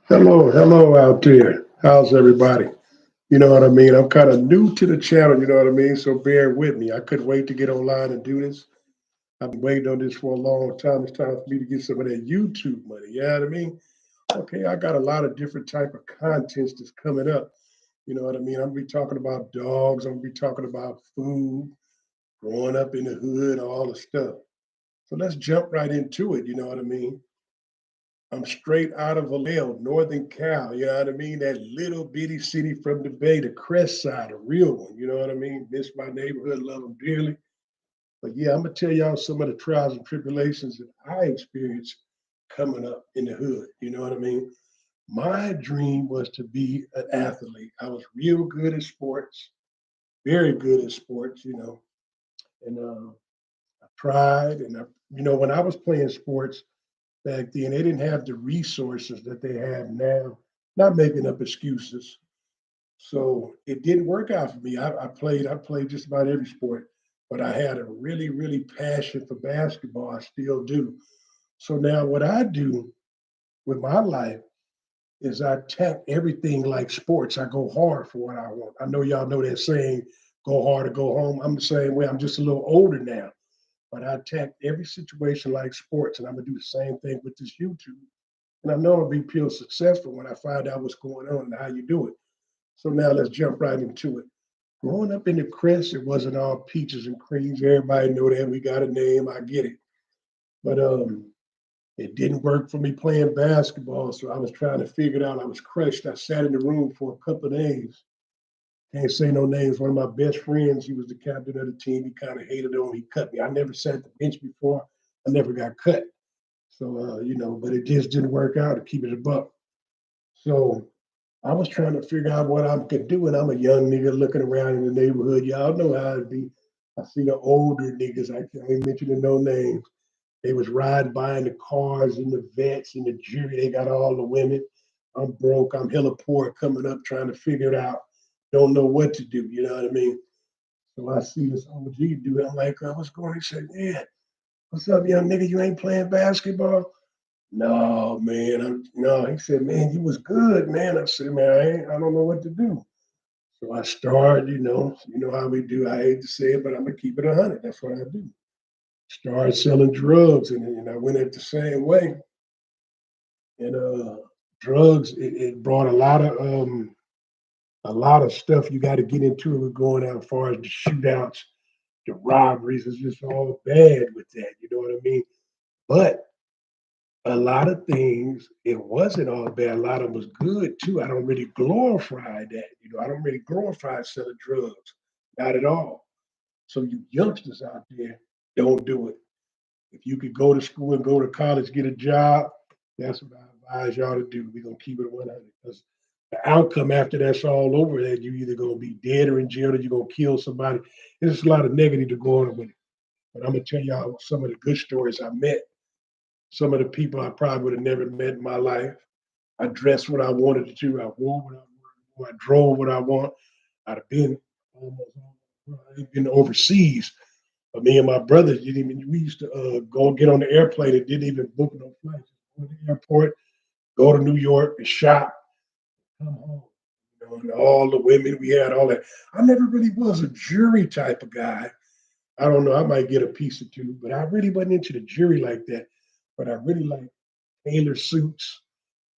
Hello out there. How's everybody? You know what I mean? I'm kind of new to the channel, you know what I mean? So bear with me. I couldn't wait to get online and do this. I've been waiting on this for a long time. It's time for me to get some of that YouTube money. You know what I mean? Okay, I got a lot of different type of contents that's coming up. You know what I mean? I'm gonna be talking about dogs. I'm gonna be talking about food, growing up in the hood, all the stuff. So let's jump right into it. You know what I mean? I'm straight out of Vallejo, Northern Cal. You know what I mean? That little bitty city from the Bay, the Crest side, a real one. You know what I mean? Miss my neighborhood, love them dearly. But yeah, I'm gonna tell y'all some of the trials and tribulations that I experienced coming up in the hood. You know what I mean? My dream was to be an athlete. I was real good at sports, very good at sports. And I tried, and when I was playing sports back then, they didn't have the resources that they have now. Not making up excuses. So it didn't work out for me. I played just about every sport, but I had a really passion for basketball. I still do. So now what I do with my life is I attack everything like sports. I go hard for what I want. I know y'all know that saying, go hard or go home. I'm the same way. I'm just a little older now, but I attack every situation like sports, and I'm gonna do the same thing with this YouTube. And I know I'll be pure successful when I find out what's going on and how you do it. So now let's jump right into it. Growing up in the Crest, it wasn't all peaches and creams. Everybody know that we got a name. I get it, but it didn't work for me playing basketball. So I was trying to figure it out. I was crushed. I sat in the room for a couple of days. Can't say no names. One of my best friends, he was the captain of the team. He kind of hated on me. He cut me. I never sat the bench before. I never got cut. So but it just didn't work out to keep it a buck. So I was trying to figure out what I could do, and I'm a young nigga looking around in the neighborhood. Y'all know how it be. I see the older niggas. I can't mention no names. They was riding by in the cars and the vets and the jury. They got all the women. I'm broke. I'm hella poor, coming up trying to figure it out. Don't know what to do. You know what I mean? So I see this OG dude. I'm like, what's going on? He said, yeah, what's up, young nigga? You ain't playing basketball? No, man. No, he said, man, you was good, man. I said, man, I don't know what to do. So I started, you know how we do. I hate to say it, but I'm gonna keep it 100. That's what I do. Started selling drugs, and I went at the same way. And drugs, it brought a lot of stuff you got to get into with going out as far as the shootouts, the robberies. It's just all bad with that. You know what I mean? But a lot of things, it wasn't all bad. A lot of them was good too. I don't really glorify that. I don't really glorify selling drugs. Not at all. So you youngsters out there, don't do it. If you could go to school and go to college, get a job, that's what I advise y'all to do. We're gonna keep it 100 because the outcome after that's all over, that you either gonna be dead or in jail, or you're gonna kill somebody. There's a lot of negative to go on with it. But I'm gonna tell y'all some of the good stories I met. Some of the people I probably would have never met in my life. I dressed what I wanted to do. I wore what I wanted. I drove what I want. I'd have been almost I've been overseas. But me and my brothers didn't even. We used to go get on the airplane and didn't even book no flights. Go to the airport, go to New York and shop, come home. And all the women we had, all that. I never really was a jury type of guy. I don't know. I might get a piece or two, but I really wasn't into the jury like that. But I really like tailor suits,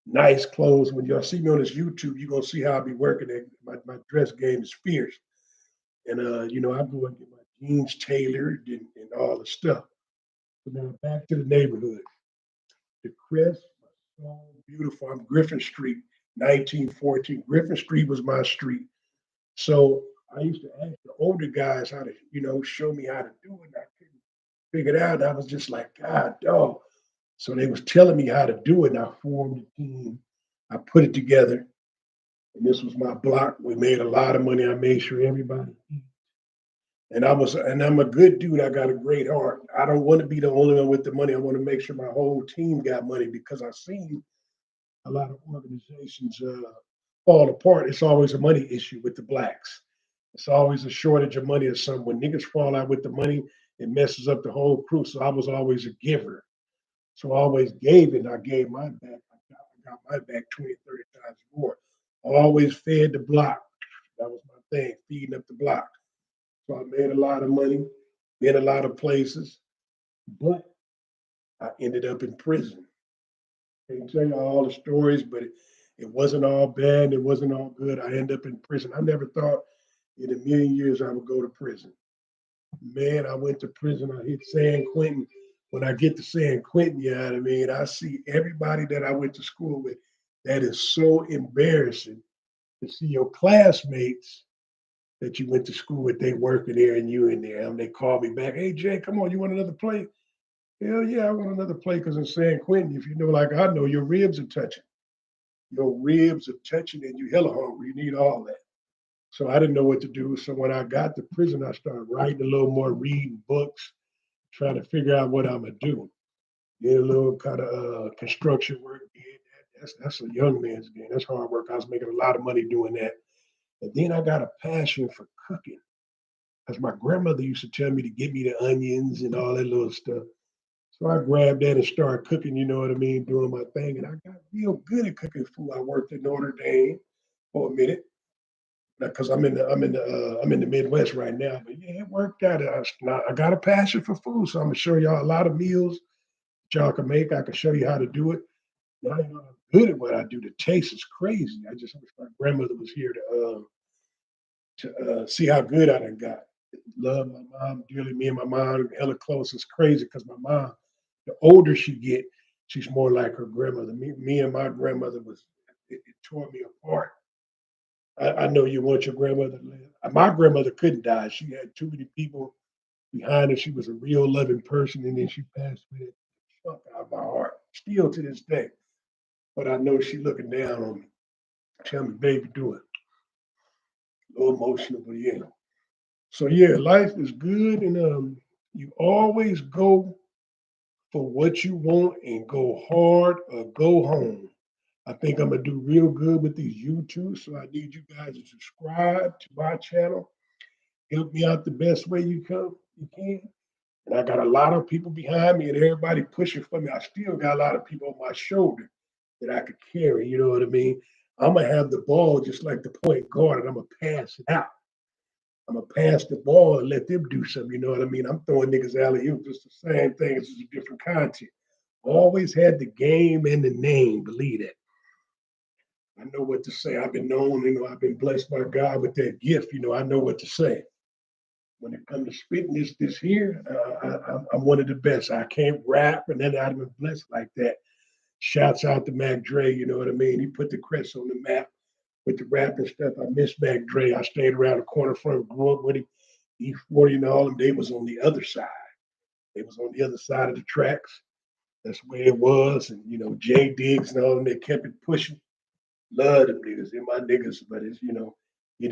nice clothes. When y'all see me on this YouTube, you're gonna see how I be working it. My dress game is fierce. And I go and get my jeans tailored and all the stuff. So now back to the neighborhood. The Crest was so beautiful. I'm Griffin Street, 1914. Griffin Street was my street. So I used to ask the older guys how to, show me how to do it. And I couldn't figure it out. And I was just like, God, dog. So they was telling me how to do it, and I formed a team. I put it together, and this was my block. We made a lot of money. I made sure everybody. And I'm a good dude. I got a great heart. I don't want to be the only one with the money. I want to make sure my whole team got money because I've seen a lot of organizations fall apart. It's always a money issue with the blacks. It's always a shortage of money or something. When niggas fall out with the money, it messes up the whole crew. So I was always a giver. So I always gave it, and I gave my back. got my back 20, 30 times more. Always fed the block. That was my thing, feeding up the block. So I made a lot of money, been a lot of places, but I ended up in prison. Can't tell you all the stories, but it wasn't all bad. It wasn't all good. I ended up in prison. I never thought in a million years I would go to prison. Man, I went to prison. I hit San Quentin. When I get to San Quentin, you know what I mean? I see everybody that I went to school with. That is so embarrassing to see your classmates that you went to school with, they working there and you in there. And they call me back, hey, Jay, come on, you want another plate? Hell yeah, I want another plate because in San Quentin, if you know like I know, your ribs are touching. Your ribs are touching and you hella hungry. You need all that. So I didn't know what to do. So when I got to prison, I started writing a little more, reading books, trying to figure out what I'm gonna do. Did a little kind of construction work. That's a young man's game. That's hard work. I was making a lot of money doing that. And then I got a passion for cooking. Because my grandmother used to tell me to get me the onions and all that little stuff. So I grabbed that and started cooking, you know what I mean, doing my thing. And I got real good at cooking food. I worked in Notre Dame for a minute because I'm in the Midwest right now. But yeah, it worked out. I got a passion for food, so I'm gonna show y'all a lot of meals that y'all can make. I can show you how to do it. Now you know I'm good at what I do. The taste is crazy. I just wish my grandmother was here to see how good I done got. Love my mom dearly. Me and my mom hella close. It's crazy because my mom, the older she get, she's more like her grandmother. Me and my grandmother it tore me apart. I know you want your grandmother to live. My grandmother couldn't die. She had too many people behind her. She was a real loving person, and then she passed away. It struck out of my heart, still to this day. But I know she looking down on me. Tell me, baby, do it. A little emotional, but yeah. So yeah, life is good, and you always go for what you want and go hard or go home. I think I'm gonna do real good with these YouTube, so I need you guys to subscribe to my channel. Help me out the best way you can. And I got a lot of people behind me and everybody pushing for me. I still got a lot of people on my shoulder that I could carry, you know what I mean? I'm gonna have the ball just like the point guard, and I'm gonna pass it out. I'm gonna pass the ball and let them do something. You know what I mean? I'm throwing niggas alley oop. It's the same thing. It's just a different content. Always had the game and the name. Believe that. I know what to say. I've been known. I've been blessed by God with that gift. I know what to say. When it comes to spitting this here, I'm one of the best. I can't rap, and then I've been blessed like that. Shouts out to Mac Dre. You know what I mean? He put the Crest on the map with the rap and stuff. I miss Mac Dre. I stayed around the corner from him, grew up with him. E40 and all them, they was on the other side. They was on the other side of the tracks. That's where it was. And, Jay Diggs and all them, they kept it pushing. Love them niggas. They're my niggas, but it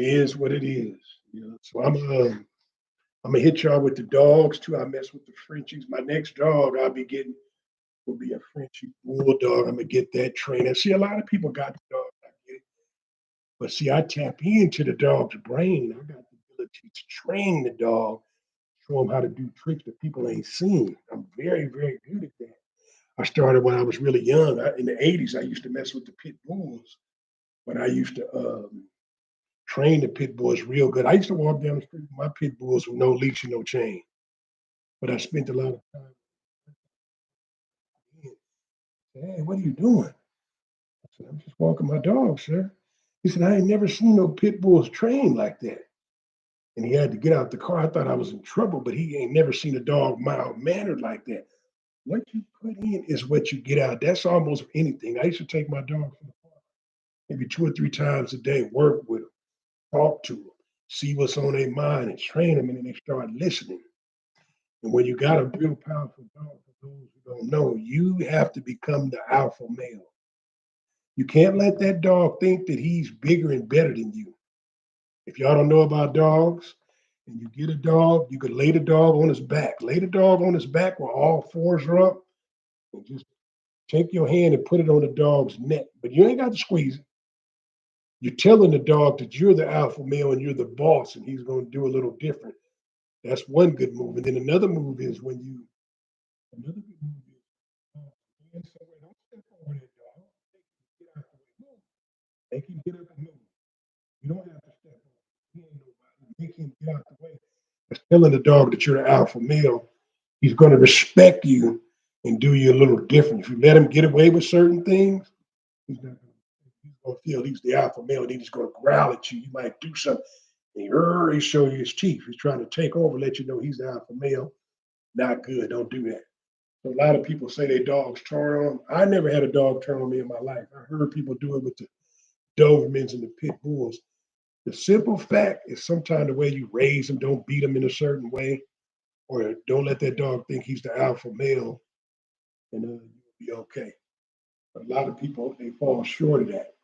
is what it is. So I'm gonna hit y'all with the dogs too. I mess with the Frenchies. My next dog I'll be getting will be a Frenchie bulldog. I'm gonna get that trained. And see, a lot of people got the dog, I get it. But see, I tap into the dog's brain. I got the ability to train the dog, show them how to do tricks that people ain't seen. I'm very, very good at that. I started when I was really young. In the '80s, I used to mess with the pit bulls, but I used to train the pit bulls real good. I used to walk down the street with my pit bulls with no leash and no chain. But I spent a lot of time. Hey, what are you doing? I said, I'm just walking my dog, sir. He said, I ain't never seen no pit bulls trained like that. And he had to get out the car. I thought I was in trouble, but he ain't never seen a dog mild mannered like that. What you put in is what you get out. That's almost anything. I used to take my dog to the park maybe 2 or 3 times a day, work with them, talk to them, see what's on their mind, and train them, and then they start listening. And when you got a real powerful dog, for those who don't know, you have to become the alpha male. You can't let that dog think that he's bigger and better than you. If y'all don't know about dogs, and you get a dog, you can lay the dog on his back. Lay the dog on his back while all fours are up, and just take your hand and put it on the dog's neck. But you ain't got to squeeze it. You're telling the dog that you're the alpha male and you're the boss, and he's going to do a little different. That's one good move. And then another move is another good move is stand somewhere. Don't step over that dog. Make him get up and move. You don't have to step on him. He ain't nobody. Make him get out the way. It's telling the dog that you're the alpha male. He's going to respect you and do you a little different. If you let him get away with certain things, he's not going to. He's going to feel he's the alpha male. And he's going to growl at you. You might do something. And he show you his teeth. He's trying to take over, let you know he's the alpha male. Not good. Don't do that. So a lot of people say their dogs turn on them. I never had a dog turn on me in my life. I heard people do it with the Dobermans and the pit bulls. The simple fact is sometimes the way you raise them, don't beat them in a certain way, or don't let that dog think he's the alpha male, and you'll be okay. But a lot of people they fall short of that.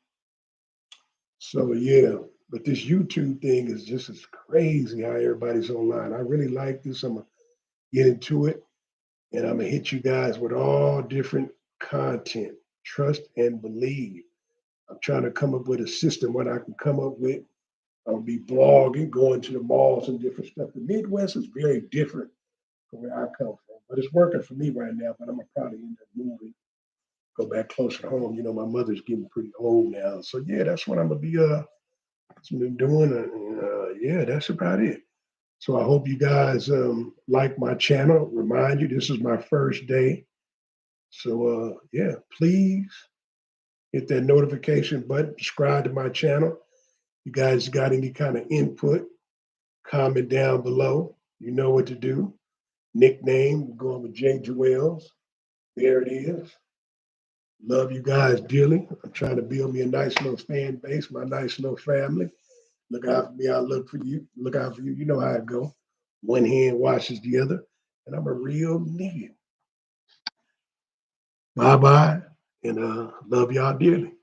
So yeah, but this YouTube thing is just as crazy how everybody's online. I really like this. I'm gonna get into it, and I'm gonna hit you guys with all different content. Trust and believe. I'm trying to come up with a system what I can come up with. I'll be blogging, going to the malls and different stuff. The Midwest is very different from where I come from, but it's working for me right now. But I'm gonna probably end up moving, go back closer to home. You know, my mother's getting pretty old now, so yeah, that's what I'm gonna be doing. Yeah, that's about it. So I hope you guys like my channel. Remind you, this is my first day. So yeah, please hit that notification button, subscribe to my channel. You guys got any kind of input, comment down below. You know what to do. Nickname, going with J. Juelz. There it is. Love you guys dearly. I'm trying to build me a nice little fan base, my nice little family. Look out for me. I look for you. Look out for you. You know how it go. One hand washes the other. And I'm a real nigga. Bye bye. And love y'all dearly.